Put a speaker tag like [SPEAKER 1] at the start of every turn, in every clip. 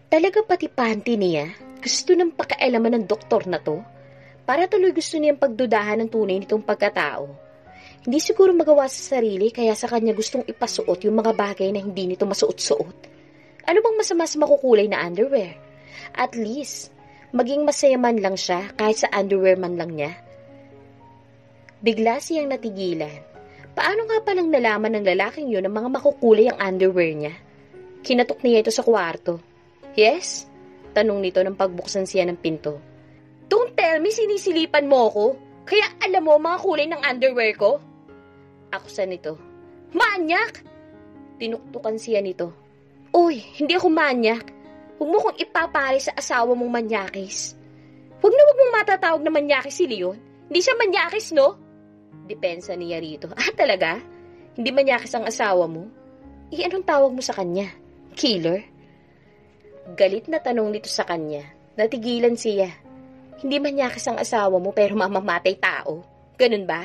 [SPEAKER 1] Talaga pati panty niya, gusto ng pakialaman ng doktor na to? Para tuloy gusto niyang pagdudahan ng tunay nitong pagkatao. Hindi siguro magawa sa sarili kaya sa kanya gustong ipasuot yung mga bagay na hindi nito masuot-suot. Ano bang masama sa makukulay na underwear? At least, maging masaya man lang siya kahit sa underwear man lang niya. Bigla siyang natigilan. Paano nga palang nalaman ng lalaking yun ng mga makukulay ang underwear niya? Kinatok niya ito sa kwarto. Yes? Tanong nito nang pagbuksan siya ng pinto. Don't tell me sinisilipan mo ako. Kaya alam mo mga kulay ng underwear ko? Akusa nito. Manyak! Tinuktukan siya nito. Uy, hindi ako manyak. Huwag mo kong ipapari sa asawa mong manyakis. Huwag mong matatawag na manyakis si Leon. Hindi siya manyakis, no? Depensa niya rito. Ah, talaga? Hindi manyakis ang asawa mo? Anong tawag mo sa kanya? Killer? Galit na tanong nito sa kanya. Natigilan siya. Hindi manyakis ang asawa mo pero mamamatay tao. Ganun ba?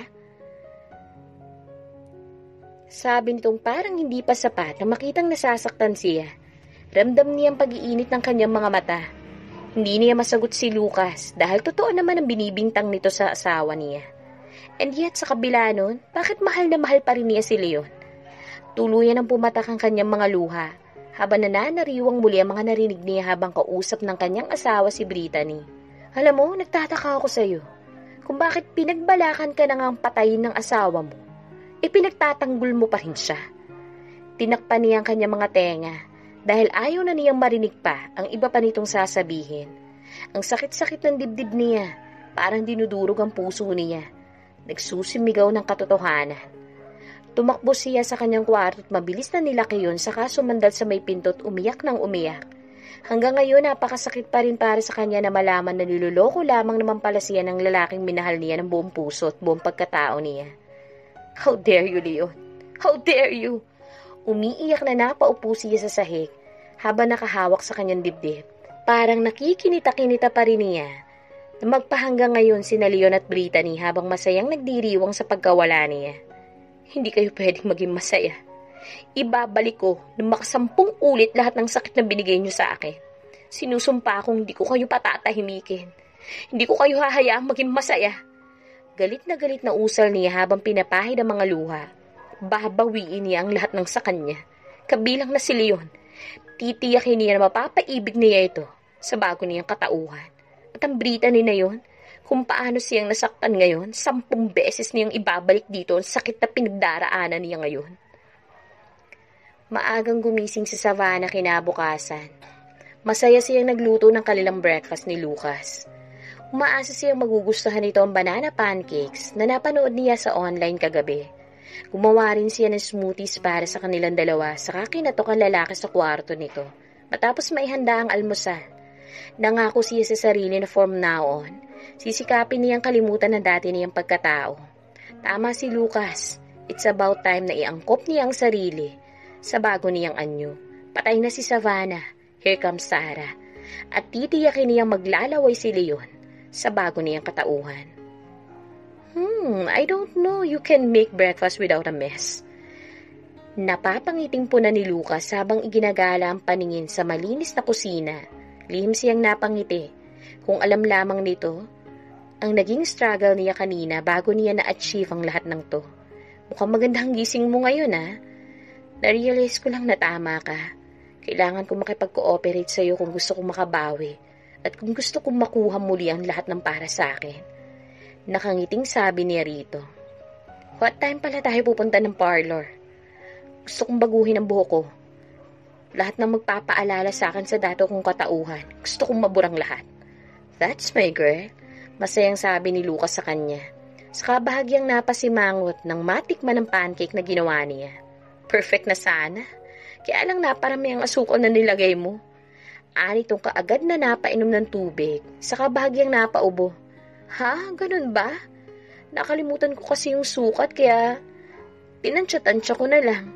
[SPEAKER 1] Sabi nitong parang hindi pa sapat na makitang nasasaktan siya. Ramdam niyang pag-iinit ng kanyang mga mata. Hindi niya masagot si Lucas dahil totoo naman ang binibintang nito sa asawa niya. And yet sa kabila nun, bakit mahal na mahal pa rin niya si Leon? Tuluyan ang pumatak ang kanyang mga luha. Habang nananariwang muli ang mga narinig niya habang kausap ng kanyang asawa si Brittany. Alam mo, nagtataka ako sa iyo. Kung bakit pinagbalakan ka na ngang patayin ng asawa mo, pinagtatanggol mo pa rin siya. Tinakpan niya ang kanyang mga tenga dahil ayaw na niyang marinig pa ang iba pa nitong sasabihin. Ang sakit-sakit ng dibdib niya, parang dinudurog ang puso niya. Nagsusimigaw ng katotohanan. Tumakbo siya sa kanyang kwarto at mabilis na nilaki yun saka sumandal sa may pinto at umiyak ng umiyak. Hanggang ngayon napakasakit pa rin para sa kanya na malaman na niloloko lamang naman pala siya ng lalaking minahal niya ng buong puso at buong pagkatao niya. How dare you, Leon? How dare you? Umiiyak na napaupo siya sa sahig habang nakahawak sa kanyang dibdib. Parang nakikinita-kinita pa rin niya na magpahanggang ngayon sina Leon at Brittany habang masayang nagdiriwang sa pagkawala niya. Hindi kayo pwedeng maging masaya. Ibabalik ko ng makasampung ulit lahat ng sakit na binigay niyo sa akin. Sinusumpa akong hindi ko kayo patatahimikin. Hindi ko kayo hahayaang maging masaya. Galit na usal niya habang pinapahid ang mga luha. Babawiin niya ang lahat ng sa kanya. Kabilang na si Leon. Titiyakin niya na mapapaibig niya ito sa bago niyang katauhan. At ang Brittany na yon, kung paano siyang nasaktan ngayon, 10 beses niyang ibabalik dito ang sakit na pinagdaraanan niya ngayon. Maagang gumising si Savannah kinabukasan. Masaya siyang nagluto ng kanilang breakfast ni Lucas. Umaasa siyang magugustuhan nito ang banana pancakes na napanood niya sa online kagabi. Gumawa rin siya ng smoothies para sa kanilang dalawa saka kinatok ang lalaki sa kwarto nito. Matapos maihanda ang almusal, nangako siya sa sarili na from now on, sisikapin niyang kalimutan ng dati niyang pagkatao. Tama si Lucas. It's about time na iangkop niya ang sarili sa bago niyang anyo. Patay na si Savannah. Here comes Sarah. At titiyakin niyang maglalaway si Leon sa bago niyang katauhan. I don't know you can make breakfast without a mess. Napapangiting po na ni Lucas habang iginagala ang paningin sa malinis na kusina. Lihim siyang napangiti. Kung alam lamang nito, ang naging struggle niya kanina bago niya na-achieve ang lahat ng to. Mukhang magandang gising mo ngayon, ha? Na-realize ko lang na tama ka. Kailangan ko makipag-cooperate sa'yo kung gusto kong makabawi at kung gusto kong makuha muli ang lahat ng para sa akin. Nakangiting sabi niya rito. What time pala tayo pupunta ng parlor? Gusto kong baguhin ang buhok ko. Lahat ng magpapaalala sa akin sa dato kong katauhan. Gusto kong maburang lahat. That's my girl. Masayang sabi ni Lucas sa kanya. Saka bahagyang napasimangot ng matikman ng pancake na ginawa niya. Perfect na sana. Kaya lang naparami ang asukal na nilagay mo. Anitong kaagad na napainom ng tubig. Saka bahagyang napaubo. Ha? Ganun ba? Nakalimutan ko kasi yung sukat kaya tinansya-tansya ko na lang.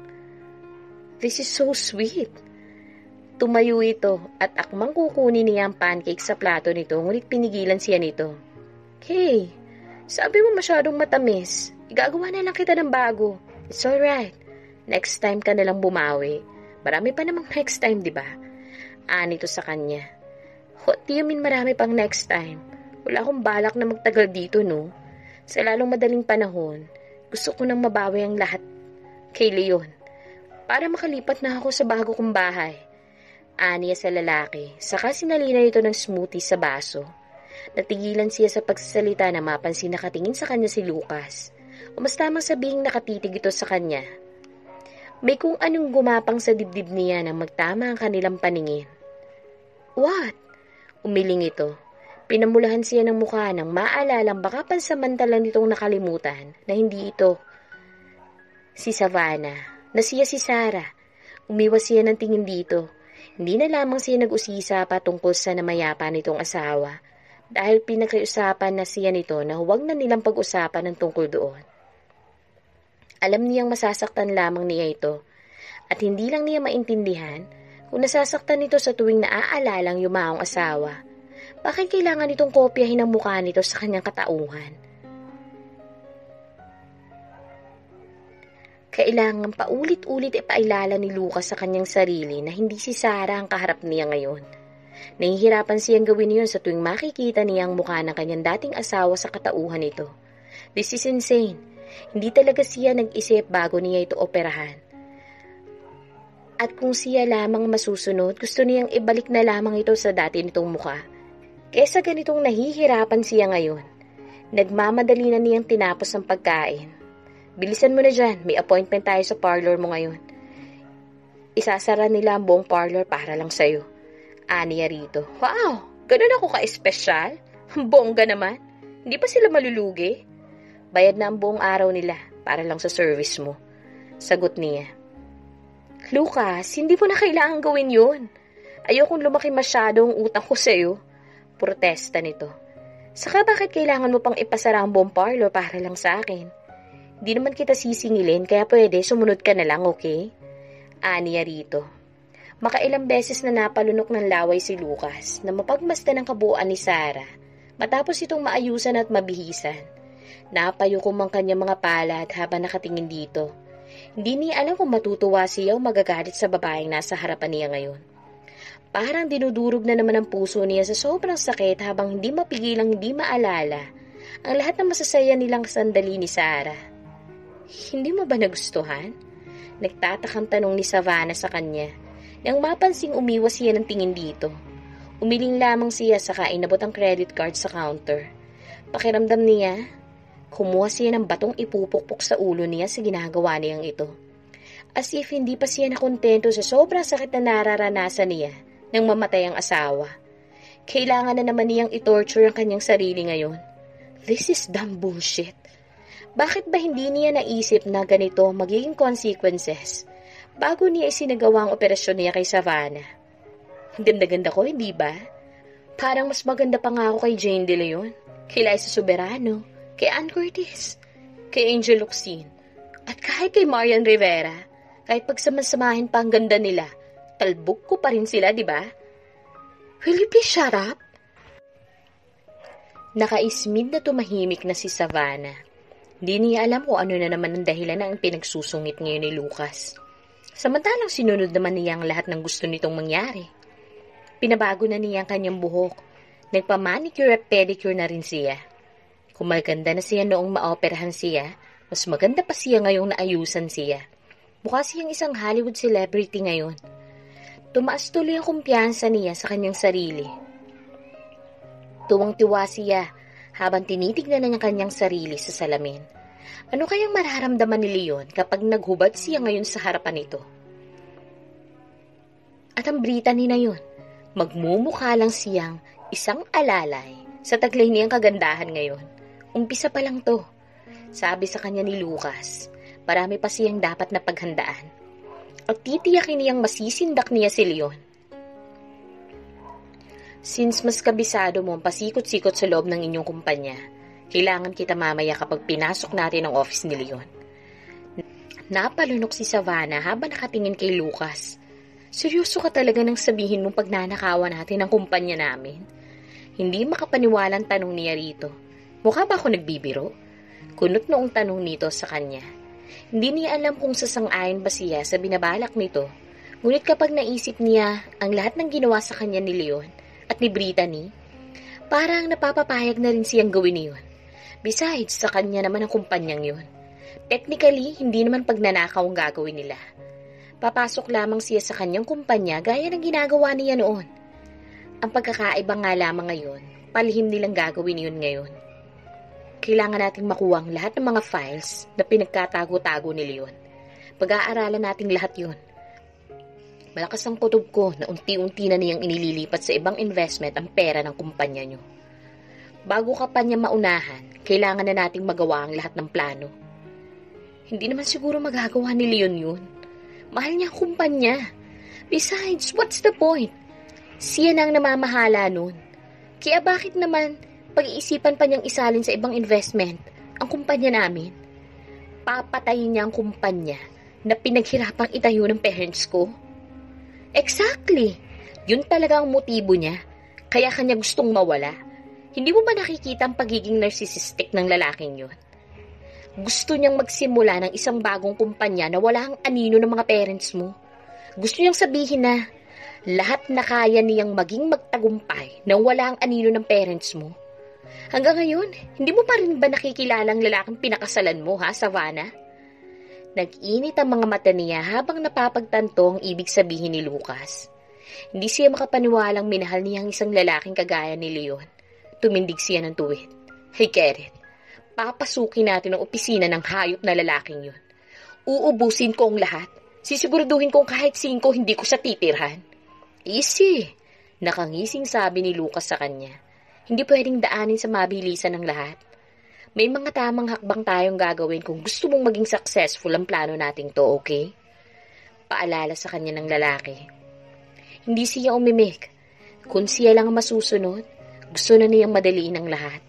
[SPEAKER 1] This is so sweet. Tumayo ito at akmang kukunin niya ang pancake sa plato nito ngunit pinigilan siya nito. Hey, sabi mo masyadong matamis. Igagawa na lang kita ng bago. It's alright. Next time ka na lang bumawi. Marami pa namang next time, di ba? Anito sa kanya. What do you mean marami pang next time? Wala akong balak na magtagal dito, no? Sa lalong madaling panahon, gusto ko nang mabawi ang lahat kay Leon para makalipat na ako sa bago kong bahay. Aniya sa lalaki, saka sinalina ito ng smoothie sa baso. Natigilan siya sa pagsasalita na mapansin nakatingin sa kanya si Lucas. O mas tamang sabihing nakatitig ito sa kanya. May kung anong gumapang sa dibdib niya nang magtama ang kanilang paningin. What? Umiling ito. Pinamulahan siya ng mukha nang maalalang baka pansamantalang nitong nakalimutan na hindi ito si Savannah, na siya si Sarah. Umiwas siya ng tingin dito. Hindi na lamang siya nag-usisa pa tungkol sa namayapa nitong asawa dahil pinag-usapan na siya nito na huwag na nilang pag-usapan ng tungkol doon. Alam niyang masasaktan lamang niya ito at hindi lang niya maintindihan kung nasasaktan nito sa tuwing naaalalang yumaong asawa. Bakit kailangan itong kopyahin ang mukha nito sa kanyang katauhan? Kailangan paulit-ulit ipailala ni Lucas sa kanyang sarili na hindi si Sarah ang kaharap niya ngayon. Nahihirapan siyang gawin yun sa tuwing makikita niya ang mukha ng kanyang dating asawa sa katauhan nito. This is insane. Hindi talaga siya nag-isip bago niya ito operahan. At kung siya lamang masusunod, gusto niyang ibalik na lamang ito sa dati nitong mukha. Kesa ganitong nahihirapan siya ngayon. Nagmamadali na niyang tinapos ang pagkain. Bilisan mo na dyan, may appointment tayo sa parlor mo ngayon. Isasara nila ang buong parlor para lang sa'yo. Aniya rito. Wow, ganun ako ka-espesyal? Bongga naman. Hindi pa sila malulugi? Bayad na ang buong araw nila para lang sa service mo. Sagot niya. Lucas, hindi mo na kailangan gawin yun. Ayokong lumaki masyado ang utang ko sa'yo. Protesta nito. Saka bakit kailangan mo pang ipasara ang buong parlor para lang sa akin? Di naman kita sisingilin kaya pwede sumunod ka na lang, okay? Aniya rito. Makailang beses na napalunok ng laway si Lucas na mapagmasdan ang kabuuan ni Sarah matapos itong maayusan at mabihisan. Napayukom ang kanyang mga palad habang nakatingin dito. Hindi niya alam kung matutuwa siya o magagalit sa babaeng nasa harapan niya ngayon. Parang dinudurog na naman ang puso niya sa sobrang sakit habang hindi mapigilang hindi maalala ang lahat ng masasaya nilang sandali ni Sarah. Hindi mo ba nagustuhan? Nagtatakang tanong ni Savannah sa kanya. Nang mapansing umiwas siya ng tingin dito. Umiling lamang siya saka inabot ang credit card sa counter. Pakiramdam niya, kumuha siya ng batong ipupukpok sa ulo niya sa ginagawa niyang ito. As if hindi pa siya nakontento sa sobrang sakit na nararanasan niya nang mamatay ang asawa. Kailangan na naman niyang i-torture ang kanyang sarili ngayon. This is dumb bullshit. Bakit ba hindi niya naisip na ganito magiging consequences bago niya isinagawa ang operasyon niya kay Savannah? Ganda-ganda ko, hindi ba? Parang mas maganda pa nga ako kay Jane De Leon, kay Liza Soberano, kay Ann Curtis, kay Angel Locsin, at kahit kay Marian Rivera. Kahit pagsamasamahin pa ang ganda nila, talbog ko pa rin sila, di ba? Will you please shut up? Nakaismid na tumahimik na si Savannah. Hindi niya alam kung ano na naman ang dahilan na ang pinagsusungit ngayon ni Lucas. Samantalang sinunod naman niya ang lahat ng gusto nitong mangyari. Pinabago na niya ang kanyang buhok. Nagpa-manicure at pedicure na rin siya. Kung maganda na siya noong maoperahan siya, mas maganda pa siya ngayong naayusan siya. Mukha siyang isang Hollywood celebrity ngayon. Tumaas tuloy ang kumpiyansa niya sa kanyang sarili. Tuwang-tiwa siya habang tinitignan na niya kanyang sarili sa salamin. Ano kayang mararamdaman ni Leon kapag naghubad siya ngayon sa harapan nito? At ang Brittany na yun, magmumukha lang siyang isang alalay sa taglay niyang kagandahan ngayon. Umpisa pa lang to. Sabi sa kanya ni Lucas, marami pa siyang dapat na paghandaan. At titiyakin niyang masisindak niya si Leon. Since mas kabisado mo ang pasikot-sikot sa loob ng inyong kumpanya, kailangan kita mamaya kapag pinasok natin ang office ni Leon. Napalunok si Savannah habang nakatingin kay Lucas. Seryoso ka talaga nang sabihin mong pagnanakawan natin ang kumpanya namin? Hindi makapaniwalang tanong niya rito. Mukha ba ako nagbibiro? Kunot noong tanong nito sa kanya. Hindi niya alam kung sasang-ayon ba siya sa binabalak nito Ngunit kapag naisip niya ang lahat ng ginawa sa kanya ni Leon at ni Brittany, parang napapapayag na rin siyang gawin niyon. Besides, sa kanya naman ang kumpanyang yun. Technically, hindi naman pagnanakaw ang gagawin nila. Papasok lamang siya sa kanyang kumpanya gaya ng ginagawa niya noon. Ang pagkakaiba nga lamang ngayon, palihim nilang gagawin yun ngayon. Kailangan nating makuha ang lahat ng mga files na pinagkatago-tago ni Leon. Pag-aaralan nating lahat yun. Malakas ang kutob ko na unti-unti na niyang inililipat sa ibang investment ang pera ng kumpanya niyo. Bago ka pa niya maunahan, kailangan na nating magawa ang lahat ng plano. Hindi naman siguro magagawa ni Leon yun. Mahal niya ang kumpanya. Besides, what's the point? Siya na ang namamahala nun. Kaya bakit naman pag-iisipan pa niyang isalin sa ibang investment ang kumpanya namin? Papatayin niya ang kumpanya na pinaghirapang itayo ng parents ko? Exactly. Yun talaga ang motibo niya. Kaya kanya gustong mawala. Hindi mo ba nakikita ang pagiging narcissistic ng lalaking yun? Gusto niyang magsimula ng isang bagong kumpanya na wala ang anino ng mga parents mo. Gusto niyang sabihin na lahat na kaya niyang maging magtagumpay nang wala ang anino ng parents mo. Hanggang ngayon, hindi mo pa rin ba nakikilala ang lalaking pinakasalan mo, ha, Savannah? Nag-init ang mga mata niya habang napapagtanto ang ibig sabihin ni Lucas. Hindi siya makapaniwalang minahal niya ang isang lalaking kagaya ni Leon. Tumindig siya ng tuwid. Hey, Kenneth, papasukin natin ang opisina ng hayop na lalaking yun. Uubusin ko ang lahat. Sisiguraduhin kong kahit 5 hindi ko siya titirhan. Easy, nakangising sabi ni Lucas sa kanya. Hindi pwedeng daanin sa mabilisan ng lahat. May mga tamang hakbang tayong gagawin kung gusto mong maging successful ang plano nating to, okay? Paalala sa kanya ng lalaki. Hindi siya umimik. Kung siya lang ang masusunod, gusto na niyang madaliin ang lahat.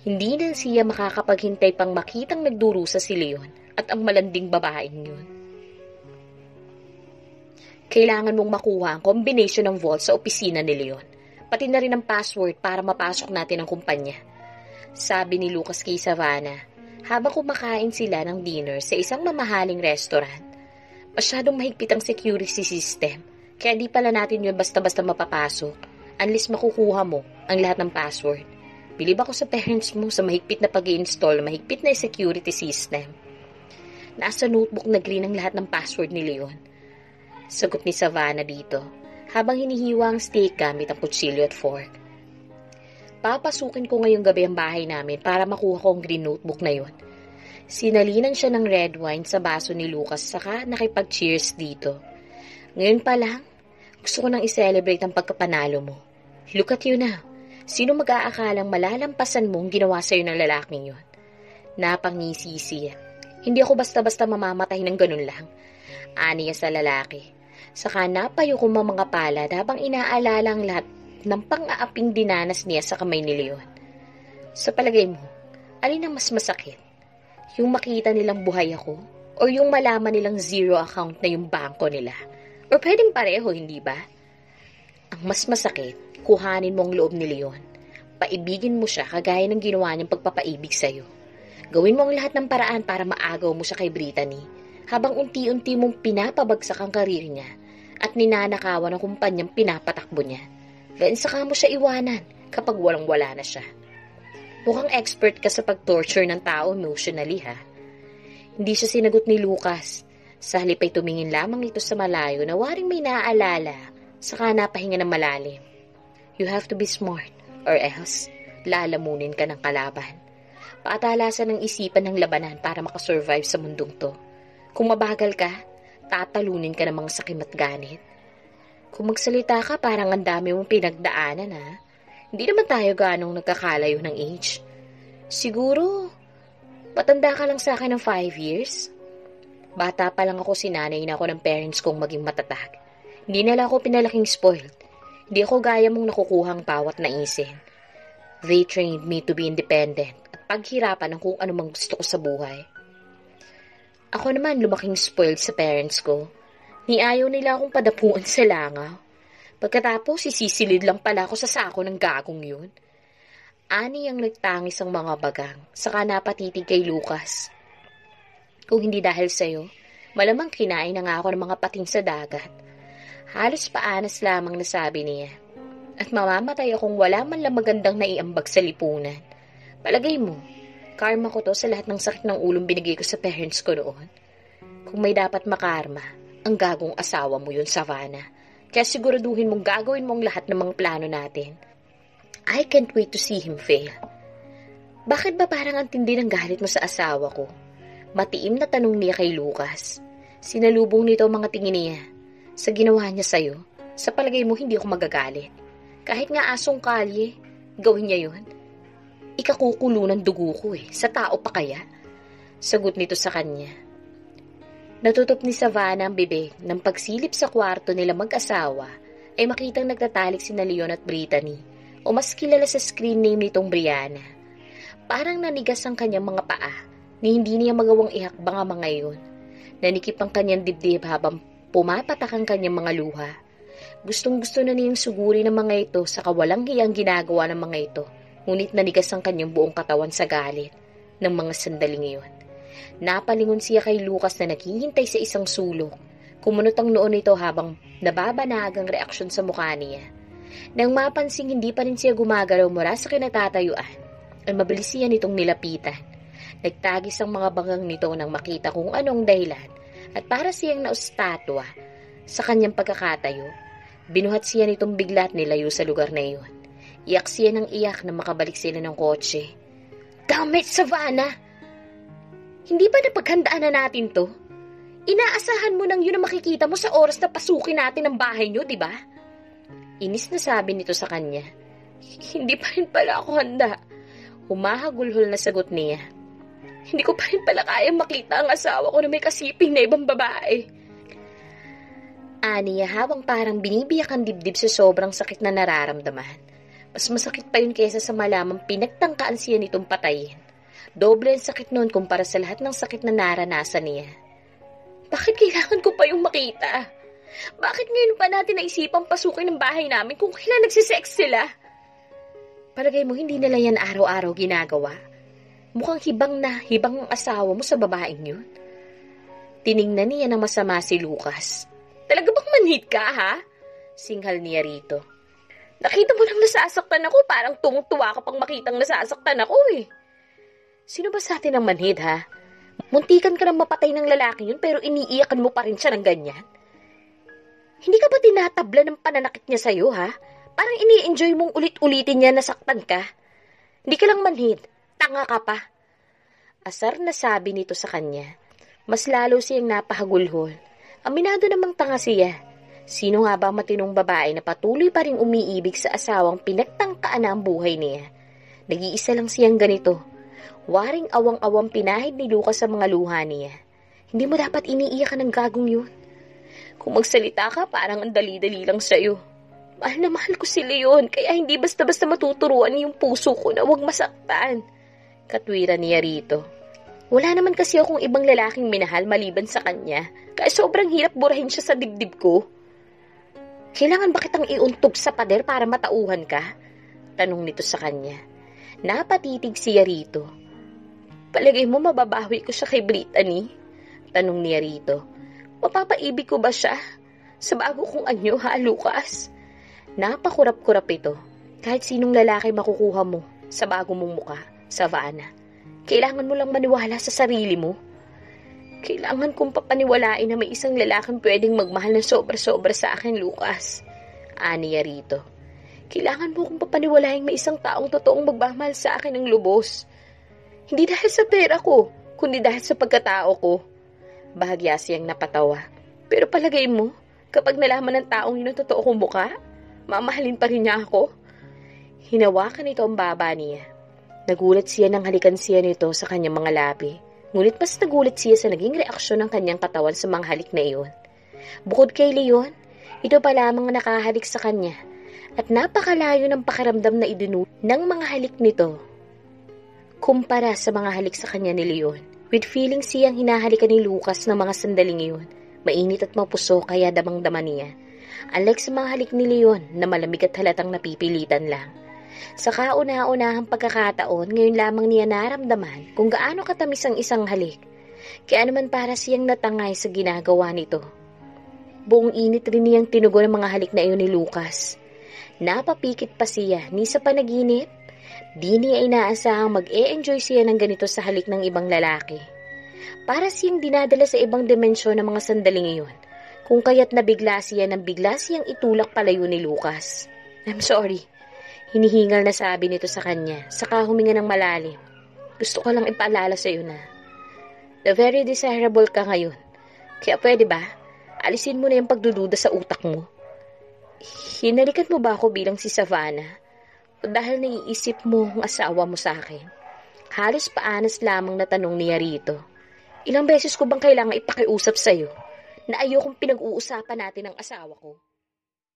[SPEAKER 1] Hindi na siya makakapaghintay pang makitang nagdurusa si Leon at ang malanding babaeng yun. Kailangan mong makuha ang combination ng vault sa opisina ni Leon, pati na rin ang password para mapasok natin ang kumpanya. Sabi ni Lucas kay Savannah habang kumakain sila ng dinner sa isang mamahaling restaurant. Masyadong mahigpit ang security system, kaya di pala natin yun basta-basta mapapasok unless makukuha mo ang lahat ng password. Bilib ako sa parents mo sa mahigpit na pag-i-install, mahigpit na security system. Nasa notebook na green ang lahat ng password ni Leon. Sagot ni Savannah dito habang hinihiwa ang steak gamit ang kutsilyo at fork. Papasukin ko ngayong gabi ang bahay namin para makuha ko ang green notebook na yon. Sinalinan siya ng red wine sa baso ni Lucas saka nakipag-cheers dito. Ngayon pa lang, gusto ko nang i-celebrate ang pagkapanalo mo. Look at you now. Sino mag-aakalang malalampasan mo ang ginawa sa'yo ng lalaking yon? Napangisi siya. Hindi ako basta-basta mamamatay ng ganun lang. Aniya sa lalaki. Saka napayo ko mga palad habang inaalala ang lahat ng pang-aaping dinanas niya sa kamay ni Leon. Sa palagay mo, alin ang mas masakit? Yung makita nilang buhay ako? O yung malaman nilang zero account na yung bangko nila? O pwedeng pareho, hindi ba? Ang mas masakit, kuhanin mo ang loob ni Leon. Paibigin mo siya kagaya ng ginawa niyang pagpapaibig sa'yo. Gawin mo ang lahat ng paraan para maagaw mo siya kay Brittany habang unti-unti mong pinapabagsak ang karir niya at ninanakawan ang kumpanyang pinapatakbo niya. Then saka mo siya iwanan kapag walang-wala na siya. Mukhang expert ka sa pag-torture ng tao emotionally, ha? Hindi siya sinagot ni Lucas. Sa halip ay tumingin lamang ito sa malayo na waring may naaalala, saka napahinga ng malalim. You have to be smart, or else lalamunin ka ng kalaban. Paatalasan ng isipan ng labanan para makasurvive sa mundong to. Kung mabagal ka, tatalunin ka ng mga sakim at ganit. Kung magsalita ka, parang ang dami mong pinagdaanan, ha? Hindi naman tayo ganong nagkakalayo ng age. Siguro, matanda ka lang sa akin ng 5 years. Bata pa lang ako, sinanay na ako ng parents kong maging matatag. Hindi nila ako pinalaking spoiled. Hindi ako gaya mong nakukuhang bawat naisin. They trained me to be independent at paghirapan ng kung ano mang gusto ko sa buhay. Ako naman lumaking spoiled sa parents ko. Niayaw nila akong padapuan sa langaw. Pagkatapos, sisisilid lang pala ako sa sako ng gagong yun. Ani ang nagtangis ang mga bagang, saka napatitig kay Lucas. Kung hindi dahil sa'yo, malamang kinain na nga ako ng mga pating sa dagat. Halos paanas lamang nasabi niya. At mamamatay akong wala man lang magandang naiambag sa lipunan. Palagay mo, karma ko to sa lahat ng sakit ng ulong binigay ko sa parents ko noon. Kung may dapat makarma, ang gagong asawa mo yun, Savannah. Kaya siguraduhin mong gagawin mong lahat ng mga plano natin. I can't wait to see him fail. Bakit ba parang ang tindi ng galit mo sa asawa ko? Matiim na tanong niya kay Lucas. Sinalubong nito ang mga tingin niya. Sa ginawa niya sa'yo, sa palagay mo hindi ako magagalit. Kahit nga asong kalye, gawin niya yun. Ikakukulo ng dugo ko sa tao pa kaya? Sagot nito sa kanya. Natutop ni Savannah ang bibig ng pagsilip sa kwarto nila mag-asawa ay makitang nagtatalik sina Leon at Brittany o mas kilala sa screen name nitong Brianna. Parang nanigas ang kanyang mga paa ni hindi niya magawang ihakbang ang mga iyon. Nanikip ang kanyang dibdib habang pumapatak ang kanyang mga luha. Gustong-gusto na niyang suguri ng mga ito sa kawalang hiyang ginagawa ng mga ito, ngunit nanigas ang kanyang buong katawan sa galit ng mga sandaling iyon. Napalingon siya kay Lucas na naghihintay sa isang sulok. Kumunot ang noon nito habang nababanag ang reaksyon sa mukha niya. Nang mapansing hindi pa rin siya gumagalaw mula sa kinatatayuan, ay mabilis siya nitong nilapitan. Nagtagis ang mga bangang nito nang makita kung anong dahilan at para siyang naustatwa sa kanyang pagkakatayo. Binuhat siya nitong bigla at nilayo sa lugar na iyon. Iyak siya ng iyak na makabalik sila ng kotse. Damn it, Savannah! Hindi ba napaghandaan na natin to? Inaasahan mo nang yun ang makikita mo sa oras na pasukin natin ang bahay nyo, di ba? Inis na sabi nito sa kanya. Hindi pa rin pala ako handa. Humahagulhol na sagot niya. Hindi ko pa rin pala kayang makita ang asawa ko na may kasiping na ibang babae. Aniya habang parang binibiyak ang dibdib sa sobrang sakit na nararamdaman. Mas masakit pa yun kaysa sa malamang pinagtangkaan siya nitong patayin. Doble ang sakit noon kumpara sa lahat ng sakit na naranasan niya. Bakit kailangan ko pa yung makita? Bakit ngayon pa natin naisipang pasukin ng bahay namin kung kailan nagsisex sila? Palagay mo hindi nila yan araw-araw ginagawa? Mukhang hibang ang asawa mo sa babaeng yun. Tiningnan niya na masama si Lucas. Talaga bang manhid ka, ha? Singhal niya rito. Nakita mo lang nasasaktan ako, parang tungtuwa ka pang makitang nasasaktan ako Sino ba sa atin ang manhid, ha? Muntikan ka nang mapatay ng lalaki yun pero iniiyakan mo pa rin siya ng ganyan? Hindi ka ba tinatabla ng pananakit niya sa'yo, ha? Parang ini-enjoy mong ulit-ulitin niya na saktan ka. Hindi ka lang manhid, tanga ka pa. Asar na sabi nito sa kanya. Mas lalo siyang napahagulhol. Aminado namang tanga siya. Sino nga ba matinong babae na patuloy pa rin umiibig sa asawang pinagtangkaan na ang buhay niya? Nag-iisa lang siyang ganito. Waring awang-awang pinahid ni Lucas sa mga luha niya. Hindi mo dapat iniiyakan ng gagong yun. Kung magsalita ka, parang ang dali-dali lang sa'yo. Mahal na mahal ko si Leon, kaya hindi basta-basta matuturuan yung puso ko na huwag masaktan. Katwiran niya rito. Wala naman kasi akong ibang lalaking minahal maliban sa kanya, kaya sobrang hirap burahin siya sa dibdib ko. Kailangan ba kitang iuntog sa pader para matauhan ka? Tanong nito sa kanya. Napatitig siya rito. Palagay mo mababawi ko siya kay Brittany? Tanong niya rito. Mapapaibig ko ba siya? Sa bago kong anyo, ha, Lucas? Napakurap-kurap ito. Kahit sinong lalaki makukuha mo sa bago mong muka, Savannah. Kailangan mo lang maniwala sa sarili mo. Kailangan kong papaniwalain na may isang lalaking pwedeng magmahal ng sobra-sobra sa akin, Lucas. Aniya rito. Kailangan mo kong papaniwalain may isang taong totoong magmamahal sa akin ng lubos. Hindi dahil sa pera ko, kundi dahil sa pagkatao ko. Bahagya siyang napatawa. Pero palagay mo, kapag nalaman ng taong yun ang totoo kong muka, mamahalin pa rin niya ako. Hinawakan nito ang baba niya. Nagulat siya nang halikan siya nito sa kanyang mga labi. Ngunit mas nagulat siya sa naging reaksyon ng kanyang katawan sa mga halik na iyon. Bukod kay Leon, ito pa lamang nakahalik sa kanya at napakalayo ng pakiramdam na idinulot ng mga halik nito kumpara sa mga halik sa kanya ni Leon. With feeling siyang hinahalikan ni Lucas ng mga sandaling iyon. Mainit at mapuso kaya damang-dama niya. Unlike sa mga halik ni Leon na malamig at halatang napipilitan lang. Sa kauna-unahang pagkakataon, ngayon lamang niya naramdaman kung gaano katamis ang isang halik. Kaya naman para siyang natangay sa ginagawa nito. Buong init rin niyang tinugon ang mga halik na iyon ni Lucas. Napapikit pa siya ni sa panaginip. Di niya inaasahang mag-e-enjoy siya ng ganito sa halik ng ibang lalaki. Para siyang dinadala sa ibang dimensyon ng mga sandaling iyon, kung kaya't nabigla siya nang bigla siyang itulak palayo ni Lucas. I'm sorry, hinihingal na sabi nito sa kanya, saka huminga ng malalim. Gusto ko lang ipaalala sa iyo na very desirable ka ngayon. Kaya pwede ba, alisin mo na yung pagdududa sa utak mo. Hinalikan mo ba ako bilang si Savannah? O dahil naiisip mo ang asawa mo sa akin? Halos paanas lamang na tanong niya rito. Ilang beses ko bang kailangan ipakiusap sa'yo na ayokong pinag-uusapan natin ang asawa ko?